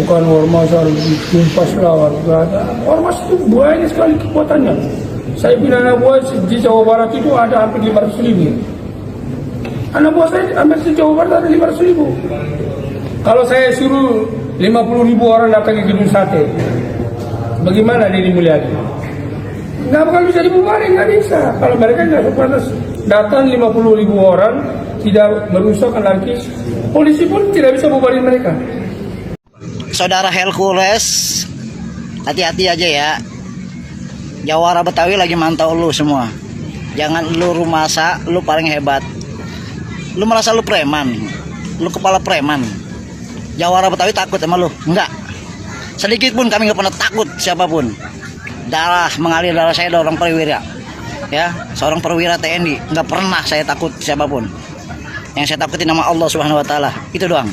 Bukan ormas harus ditumpas lah warga. Ormas itu banyak sekali kekuatannya. Saya punya anak buah di Jawa Barat itu ada hampir 500.000. Anak buah saya hampir di Jawa Barat ada 500.000. Kalau saya suruh 50.000 orang datang ke gedung sate, bagaimana Deddy Mulyadi? Nggak bakal bisa dibubarin, nggak bisa. Kalau mereka nggak sepantas datang 50.000 orang, tidak merusak anarkis, polisi pun tidak bisa bubarin mereka. Saudara Hercules, hati-hati aja ya. Jawara Betawi lagi mantau lu semua. Jangan lu rumasa, lu paling hebat. Lu merasa lu preman, lu kepala preman. Jawara Betawi takut sama lu? Enggak. Sedikit pun kami nggak pernah takut siapapun. Darah mengalir darah saya seorang perwira, ya, seorang perwira TNI. Nggak pernah saya takut siapapun. Yang saya takuti nama Allah Subhanahu Wa Taala. Itu doang.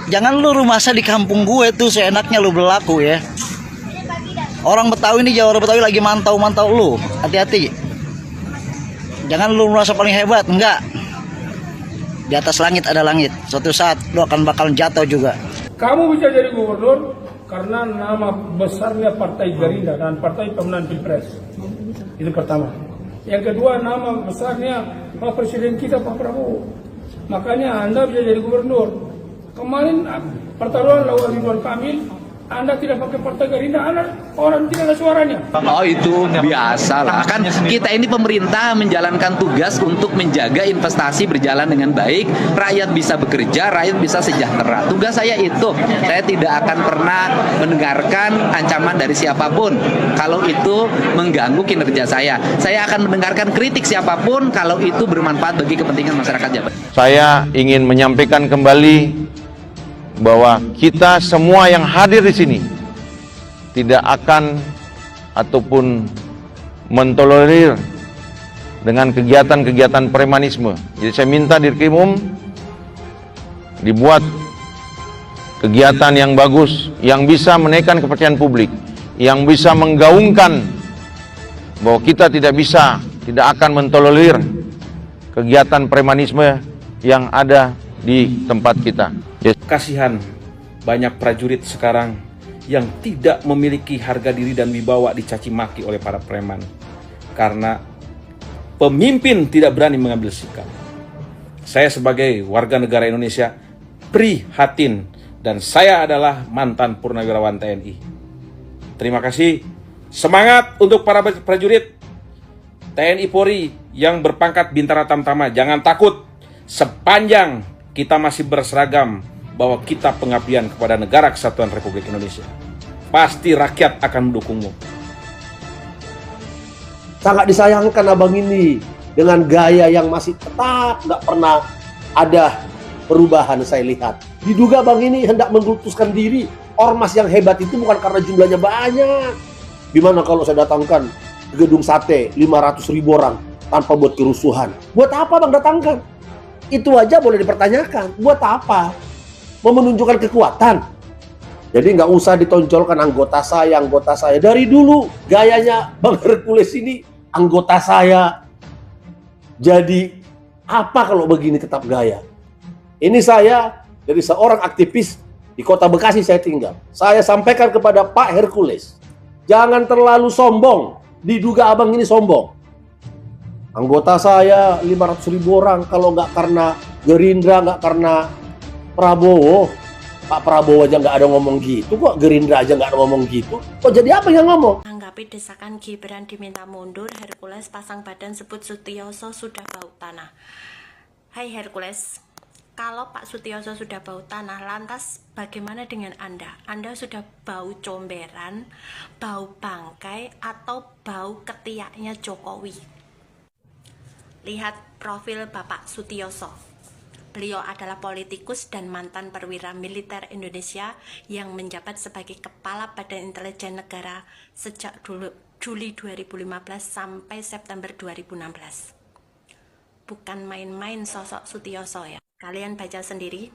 Jangan lu rumasa di kampung gue tuh seenaknya lu berlaku ya. Orang Betawi ini, Jawara Betawi lagi mantau-mantau lu. Hati-hati. Jangan lu merasa paling hebat, enggak. Di atas langit ada langit. Suatu saat lu akan bakal jatuh juga. Kamu bisa jadi gubernur karena nama besarnya Partai Gerindra dan Partai Pemenang Pilpres. Itu pertama. Yang kedua, nama besarnya Pak Presiden kita Pak Prabowo. Makanya Anda bisa jadi gubernur. Kemarin pertarungan lawan Ridwan Kamil, Anda tidak pakai Partai Gerindra, Anda orang tidak ada suaranya. Oh, itu biasa lah. Kan kita ini pemerintah menjalankan tugas untuk menjaga investasi berjalan dengan baik, rakyat bisa bekerja, rakyat bisa sejahtera. Tugas saya itu, saya tidak akan pernah mendengarkan ancaman dari siapapun kalau itu mengganggu kinerja saya. Saya akan mendengarkan kritik siapapun kalau itu bermanfaat bagi kepentingan masyarakat Jabar. Saya ingin menyampaikan kembali bahwa kita semua yang hadir di sini tidak akan ataupun mentolerir dengan kegiatan-kegiatan premanisme. Jadi saya minta Dirkrimum dibuat kegiatan yang bagus, yang bisa menaikkan kepercayaan publik, yang bisa menggaungkan bahwa kita tidak akan mentolerir kegiatan premanisme yang ada di tempat kita. Kasihan banyak prajurit sekarang yang tidak memiliki harga diri dan wibawa dicaci maki oleh para preman karena pemimpin tidak berani mengambil sikap. Saya sebagai warga negara Indonesia prihatin dan saya adalah mantan purnawirawan TNI. Terima kasih. Semangat untuk para prajurit TNI Polri yang berpangkat Bintara Tamtama. Jangan takut, sepanjang kita masih berseragam bahwa kita pengabdian kepada Negara Kesatuan Republik Indonesia. Pasti rakyat akan mendukungmu. Sangat disayangkan abang ini dengan gaya yang masih tetap nggak pernah ada perubahan saya lihat. Diduga bang ini hendak mengkultuskan diri. Ormas yang hebat itu bukan karena jumlahnya banyak. Gimana kalau saya datangkan ke gedung sate 500.000 orang tanpa buat kerusuhan? Buat apa bang datangkan? Itu aja boleh dipertanyakan. Buat apa? Mau menunjukkan kekuatan. Jadi nggak usah ditonjolkan anggota saya. Dari dulu gayanya Bang Hercules ini anggota saya. Jadi apa kalau begini tetap gaya? Ini saya dari seorang aktivis di Kota Bekasi saya tinggal. Saya sampaikan kepada Pak Hercules, jangan terlalu sombong. Diduga abang ini sombong. Anggota saya 500.000 orang, kalau nggak karena Gerindra, nggak karena Prabowo, Pak Prabowo aja nggak ada ngomong gitu kok, Gerindra aja nggak ada ngomong gitu, kok jadi apa yang ngomong? Anggapi desakan Gibran diminta mundur, Hercules pasang badan sebut Sutioso sudah bau tanah. Hai Hercules, kalau Pak Sutioso sudah bau tanah, lantas bagaimana dengan Anda? Anda sudah bau comberan, bau bangkai, atau bau ketiaknya Jokowi? Lihat profil Bapak Sutioso. Beliau adalah politikus dan mantan perwira militer Indonesia yang menjabat sebagai Kepala Badan Intelijen Negara sejak Juli 2015 sampai September 2016. Bukan main-main sosok Sutioso ya. Kalian baca sendiri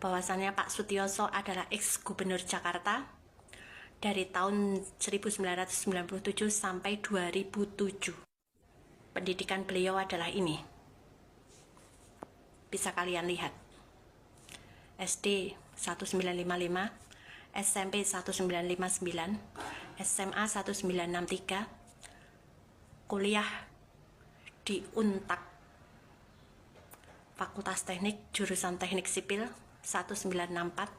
bahwasannya Pak Sutioso adalah ex-gubernur Jakarta dari tahun 1997 sampai 2007. Pendidikan beliau adalah ini. Bisa kalian lihat. SD 1955, SMP 1959, SMA 1963, kuliah di Untak, Fakultas Teknik jurusan Teknik Sipil 1964,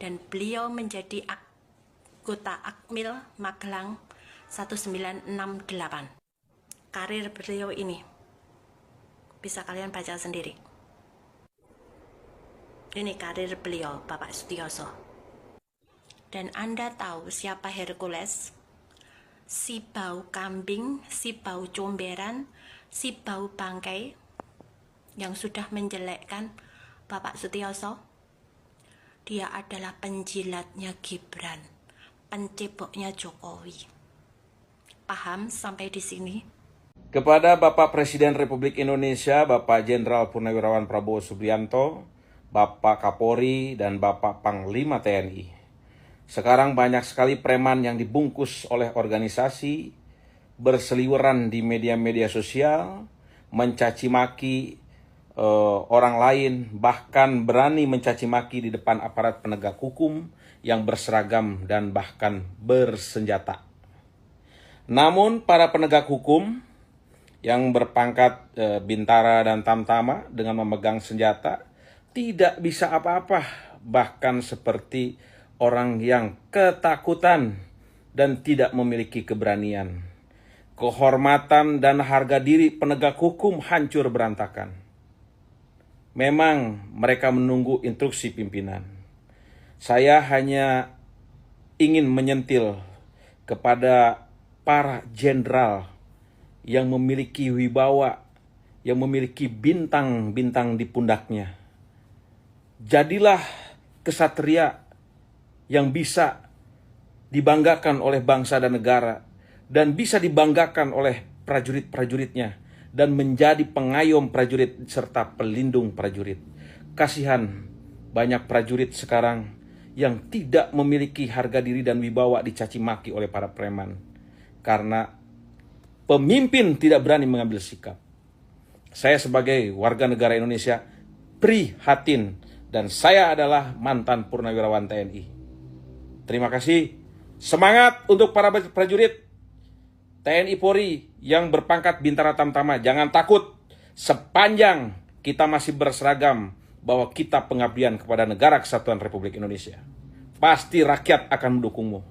dan beliau menjadi anggota Akmil Magelang 1968. Karir beliau ini bisa kalian baca sendiri. Ini karir beliau, Bapak Sutioso. Dan Anda tahu siapa Hercules? Si bau kambing, si bau comberan, si bau bangkai yang sudah menjelekkan Bapak Sutioso. Dia adalah penjilatnya Gibran, penceboknya Jokowi. Paham sampai di sini? Kepada Bapak Presiden Republik Indonesia, Bapak Jenderal Purnawirawan Prabowo Subianto, Bapak Kapolri, dan Bapak Panglima TNI. Sekarang banyak sekali preman yang dibungkus oleh organisasi, berseliweran di media-media sosial, mencaci maki orang lain, bahkan berani mencaci maki di depan aparat penegak hukum yang berseragam dan bahkan bersenjata. Namun para penegak hukum yang berpangkat bintara dan tamtama dengan memegang senjata tidak bisa apa-apa, bahkan seperti orang yang ketakutan dan tidak memiliki keberanian. Kehormatan dan harga diri penegak hukum hancur berantakan. Memang mereka menunggu instruksi pimpinan. Saya hanya ingin menyentil kepada para jenderal yang memiliki wibawa, yang memiliki bintang-bintang di pundaknya. Jadilah kesatria yang bisa dibanggakan oleh bangsa dan negara, dan bisa dibanggakan oleh prajurit-prajuritnya, dan menjadi pengayom prajurit serta pelindung prajurit. Kasihan banyak prajurit sekarang yang tidak memiliki harga diri dan wibawa dicaci maki oleh para preman, karena pemimpin tidak berani mengambil sikap. Saya sebagai warga negara Indonesia prihatin, dan saya adalah mantan purnawirawan TNI. Terima kasih. Semangat untuk para prajurit TNI Polri yang berpangkat bintara tamtama. Jangan takut, sepanjang kita masih berseragam bahwa kita pengabdian kepada negara kesatuan Republik Indonesia. Pasti rakyat akan mendukungmu.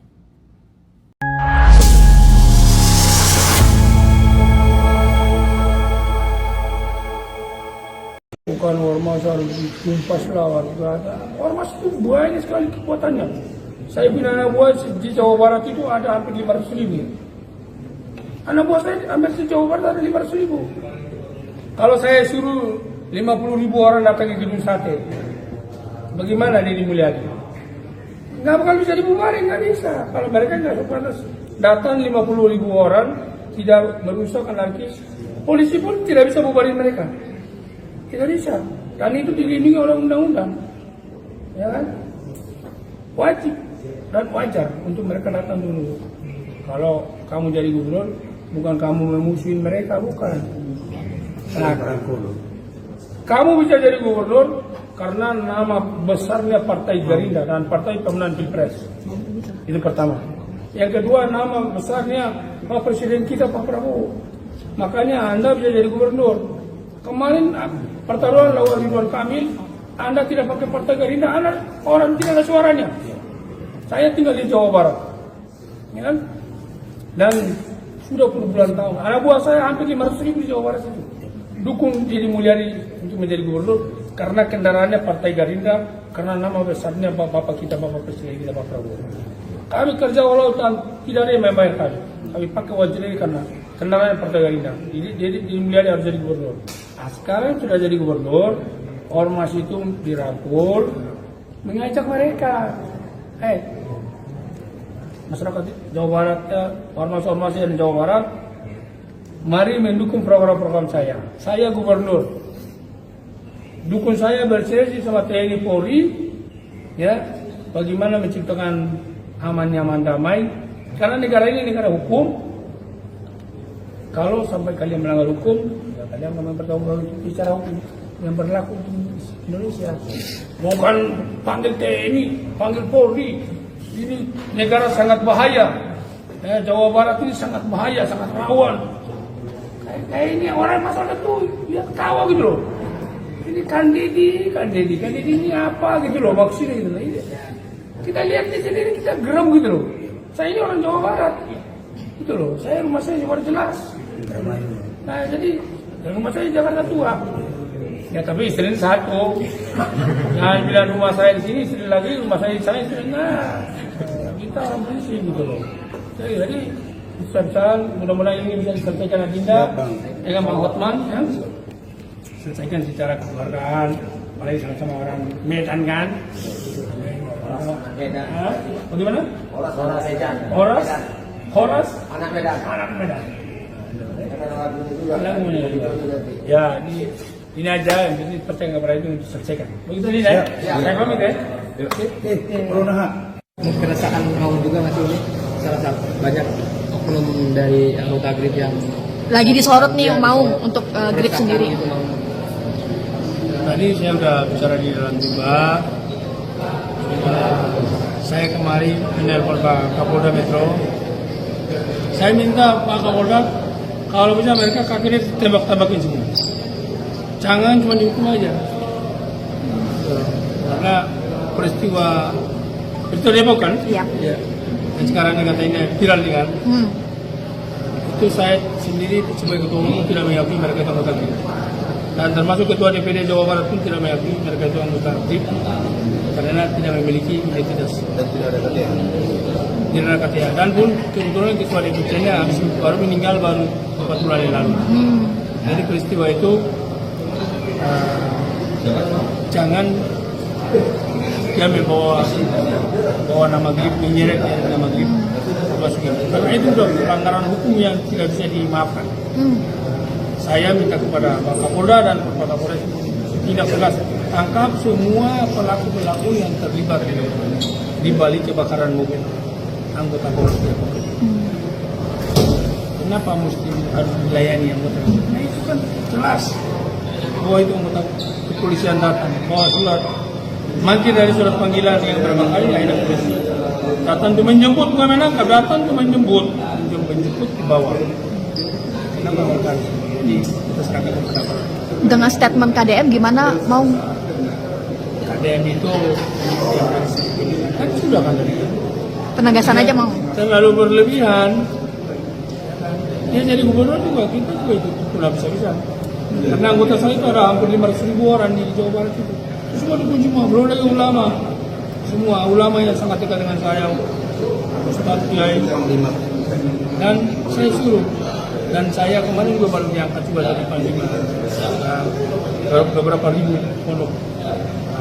Bukan ormas harus ditumpas lah warga. Ormas itu banyak sekali kekuatannya. Saya punya anak buah di Jawa Barat itu ada hampir 500.000. Anak buah saya hampir di Jawa Barat ada 500.000. Kalau saya suruh 50.000 orang datang ke gedung sate, bagaimana Deddy Mulyadi? Nggak bakal bisa dibubarin, nggak bisa. Kalau mereka nggak sepanas datang 50.000 orang, tidak merusak anarkis, polisi pun tidak bisa bubarin mereka. Tidak bisa, karena itu dilindungi oleh undang-undang, ya kan? Wajib dan wajar untuk mereka datang dulu. Kalau kamu jadi gubernur, bukan kamu memusuhin mereka, bukan. Nah, kamu bisa jadi gubernur karena nama besarnya Partai Gerindra dan Partai Pemenang Pilpres. Itu pertama. Yang kedua, nama besarnya Pak Presiden kita Pak Prabowo. Makanya Anda bisa jadi gubernur. Kemarin pertarungan lawan Ridwan Kamil, Anda tidak pakai Partai Gerindra, Anda orang tidak ada suaranya. Saya tinggal di Jawa Barat, ya kan? Dan sudah puluhan tahun. Anak buah saya hampir 500.000 di Jawa Barat itu. Dukung Deddy Mulyadi untuk menjadi gubernur karena kendaraannya Partai Gerindra, karena nama besarnya Bapak kita, Bapak Presiden kita Pak Prabowo. Kami kerja walau tidak ada yang membayar kami. Kami pakai wajib ini karena kendaraannya Partai Gerindra. Jadi Deddy Mulyadi harus jadi gubernur. Nah, sekarang sudah jadi gubernur, ormas itu dirangkul, mengajak mereka. Masyarakat Jawa Barat, ormas-ormas di Jawa Barat, mari mendukung program-program saya. Saya gubernur. Dukung saya bersinergi sama TNI Polri, ya, bagaimana menciptakan aman, nyaman, damai. Karena negara ini negara hukum. Kalau sampai kalian melanggar hukum, ya kalian akan bertanggung jawab secara hukum yang berlaku di Indonesia. Indonesia. Bukan panggil TNI, panggil Polri. Ini negara sangat bahaya. Jawa Barat ini sangat bahaya, sangat rawan. Kayak ini orang masyarakat tuh dia ketawa gitu loh. Ini kan Dedi ini apa gitu loh maksudnya gitu loh. Ini, kita lihat di sini kita geram gitu loh. Saya ini orang Jawa Barat gitu loh. Rumah saya Jawa Barat jelas. Nah jadi rumah saya Jakarta Tua. Ya tapi istrinya satu. Jangan bilang rumah saya di sini, istri lagi rumah saya istri. Nah kita orang bersih gitu loh. Jadi mudah-mudahan ini bisa diselesaikan Adinda dengan Bang Hotman ya. Selesaikan secara kekeluargaan, apalagi sama-sama orang Medan kan. Medan. Bagaimana? Horas. Anak Medan. Ya, ini aja yang jadi percaya kepada itu diselesaikan. Begitu nih ya. Saya pamit ya. Keresahan kaum juga masih ini salah satu banyak oknum dari anggota GRIP yang lagi disorot nih yang mau untuk GRIP sendiri. Gitu, mau. Tadi saya sudah bicara di dalam juga. Saya kemarin menelpon Pak Kapolda Metro. Saya minta Pak Kapolda kalau bisa mereka kakinya tembak-tembakin semua. Jangan cuma dihukum aja. Karena peristiwa itu Depok kan? Iya. Ya. Dan sekarang katanya viral nih kan? Itu saya sendiri sebagai ketua umum tidak mengakui mereka itu anggota GRIP. Dan termasuk ketua DPD Jawa Barat pun tidak mengakui mereka itu anggota GRIP karena tidak memiliki identitas dan tidak ada KTA. Tidak ada KTA. Dan pun kebetulan ketua DPD-nya baru meninggal baru 4 bulan yang lalu. Jadi peristiwa itu jangan dia membawa nama GRIP, menyeret nama GRIP. Karena itu sudah pelanggaran hukum yang tidak bisa dimaafkan. Saya minta kepada Pak Kapolda dan Pak Kapolres tidak tegas tangkap semua pelaku-pelaku yang terlibat di balik kebakaran mobil anggota Polri. Kenapa mesti harus dilayani anggota? Nah itu kan jelas bahwa itu anggota kepolisian datang bawa surat mangkir dari surat panggilan yang berapa kali akhirnya polisi datang untuk menjemput, bukan menangkap, datang untuk menjemput di bawah. Kenapa mereka kita serahkan kepada Pak. Dengan statement KDM gimana mau? KDM itu kan sudah kan tadi. Penegasan aja mau. Terlalu berlebihan. Dia jadi gubernur juga, kita juga itu tidak bisa. Karena anggota saya itu ada hampir 500.000 orang di Jawa Barat itu. Semua dikunci semua, belum lagi ulama. Semua ulama yang sangat dekat dengan saya. Ustaz Kiai. Dan saya suruh. Dan saya kemarin juga baru diangkat juga dari Panglima. Beberapa ribu pondok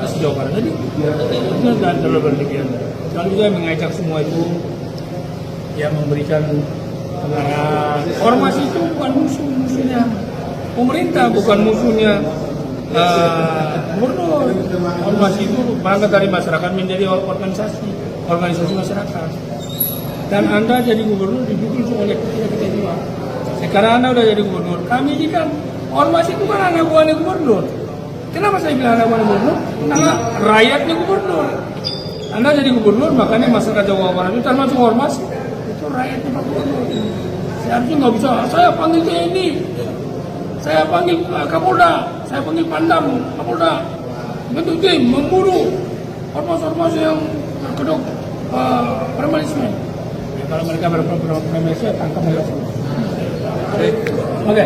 di Jawa Barat. Jadi itu dan terlalu berlebihan. Lalu saya mengajak semua itu ya memberikan pengarahan. Ormas itu bukan musuhnya pemerintah, bukan musuhnya gubernur. Ormas itu berangkat dari masyarakat menjadi organisasi masyarakat. Dan Anda jadi gubernur didukung oleh kita juga. Sekarang Anda udah jadi gubernur. Kami ini kan ormas itu kan anak buahnya gubernur. Kenapa saya bilang anak buahnya gubernur? Karena rakyatnya gubernur. Anda jadi gubernur, makanya masyarakat Jawa Barat itu termasuk ormas itu rakyatnya Pak Gubernur. Seharusnya nggak bisa. Saya panggil TNI, saya panggil Kapolda, saya panggil Pandam, Kapolda, bentuk tim memburu ormas-ormas yang terkedok premanisme. Ya, kalau mereka berpremanisme, tangkap mereka semua. Oke.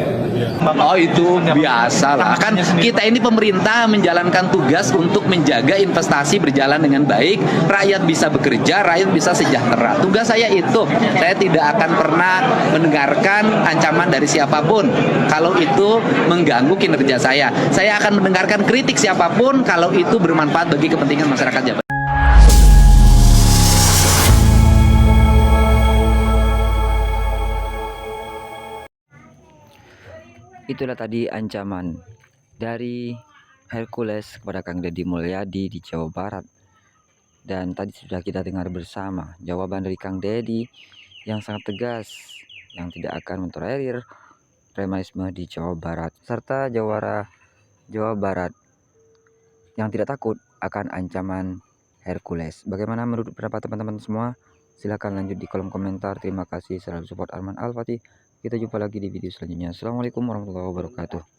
Oh itu biasa lah. Kan kita ini pemerintah menjalankan tugas untuk menjaga investasi berjalan dengan baik, rakyat bisa bekerja, rakyat bisa sejahtera. Tugas saya itu, saya tidak akan pernah mendengarkan ancaman dari siapapun kalau itu mengganggu kinerja saya. Saya akan mendengarkan kritik siapapun kalau itu bermanfaat bagi kepentingan masyarakat Jawa Barat. Itulah tadi ancaman dari Hercules kepada Kang Deddy Mulyadi di Jawa Barat. Dan tadi sudah kita dengar bersama jawaban dari Kang Deddy yang sangat tegas, yang tidak akan mentolerir premanisme di Jawa Barat serta Jawa Barat yang tidak takut akan ancaman Hercules. Bagaimana menurut pendapat teman-teman semua? Silahkan lanjut di kolom komentar. Terima kasih selalu support Arman Al Fatih. Kita jumpa lagi di video selanjutnya. Assalamualaikum warahmatullahi wabarakatuh.